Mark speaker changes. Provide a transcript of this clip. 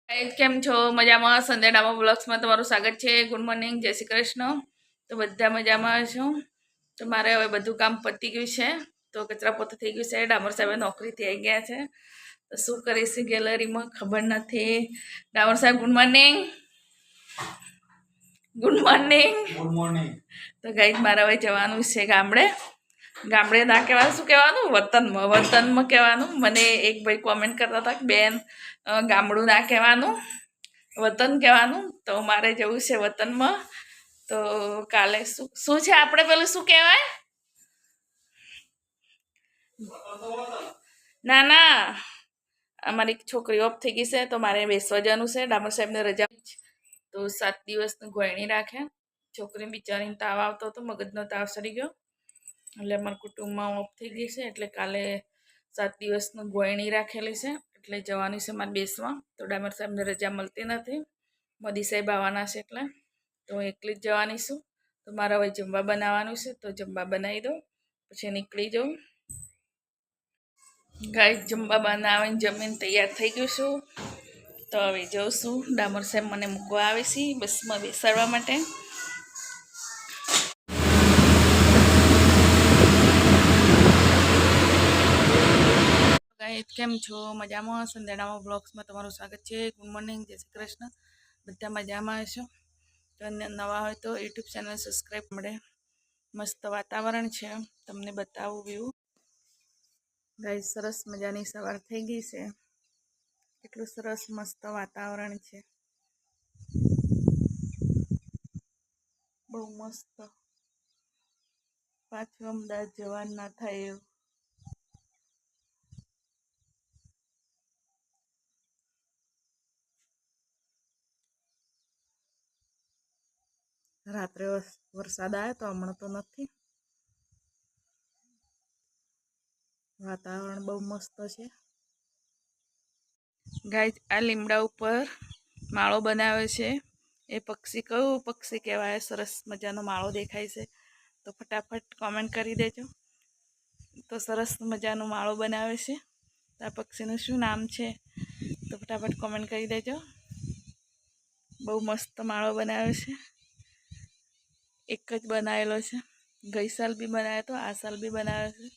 Speaker 1: કેમ છો? મજામાં? સંધ્યા બ્લોગ્સમાં તમારું સ્વાગત છે. ગુડ મોર્નિંગ, જય શ્રી કૃષ્ણ. તો બધા મજામાં છું. તો મારે હવે બધું કામ પતી ગયું છે. તો કચરા પોતા થઈ ગયું છે. ડામર સાહેબ નોકરીથી આવી ગયા છે. તો શું કરીશ ગેલેરીમાં ખબર નથી. ડામર સાહેબ good morning. Good morning.
Speaker 2: Good morning.
Speaker 1: તો ગાઈસ મારે હવે જવાનું છે ગામડે. ગામડે ના કહેવાનું, શું કહેવાનું? વતનમાં કહેવાનું. મને એક ભાઈ કોમેન્ટ કરતા હતા કે બેન ગામડું ના કહેવાનું, વતન કહેવાનું. તો મારે જવું છે વતનમાં. તો કાલે શું છે આપણે પેલું શું કહેવાય? ના ના, અમારી છોકરી ઓફ થઈ ગઈ છે તો મારે બેસવા જવાનું છે. ડામર સાહેબને રજા તો 7 દિવસની ગોળણી રાખે. છોકરી બિચારીને તાવ આવતો હતો, મગજનો તાવ સરી ગયો. એટલે અમારા કુટુંબમાં ઓફ થઈ ગઈ છે. એટલે કાલે 7 દિવસનું ગોળણી રાખેલી છે. એટલે જવાની છે મારે બેસવા. તો ડામર સાહેબને રજા મળતી નથી. મોદી સાહેબ આવવાના છે એટલે તો હું એકલી જ જવાની છું. તો મારે હવે જમવા બનાવવાનું છે. તો જમવા બનાવી દઉં પછી નીકળી જાઉં. ગાઈસ જમવા બનાવીને જમીને તૈયાર થઈ ગયું છું. તો હવે જઉં છું. ડામર સાહેબ મને મૂકવા આવે છે બસમાં બેસાડવા માટે. ગાઈસ કેમ છો? મજામાં? સંધ્યાડામાં બ્લોગ્સમાં તમારું સ્વાગત છે. ગુડ મોર્નિંગ, જય શ્રી કૃષ્ણ. બધા મજામાં હશો. તો નવા હોય તો યુટ્યુબ ચેનલ સબસ્ક્રાઈબ મળે. મસ્ત વાતાવરણ છે, તમને બતાવું વ્યૂ. ગાઈસ સરસ મજાની સવાર થઈ ગઈ છે. કેટલું સરસ મસ્ત વાતાવરણ છે, બહુ મસ્ત. પાછું અમદાવાદ જવાનું ના થાય એવું. રાત્રે વરસાદ આવ્યો તો હમણાં તો નથી. વાતાવરણ બહુ મસ્ત છે. ગાઈસ આ લીમડા ઉપર માળો બનાવ્યો છે. એ પક્ષી કયું પક્ષી કહેવાય? સરસ મજાનો માળો દેખાય છે. તો ફટાફટ કોમેન્ટ કરી દેજો. તો સરસ મજાનો માળો બનાવે છે. આ પક્ષીનું શું નામ છે? તો ફટાફટ કોમેન્ટ કરી દેજો. બહુ મસ્ત માળો બનાવ્યો છે. એક જ બનાવેલો છે. ગઈ સાલ બી બનાવ્યો તો આ સાલ બી બનાવ્યો છે.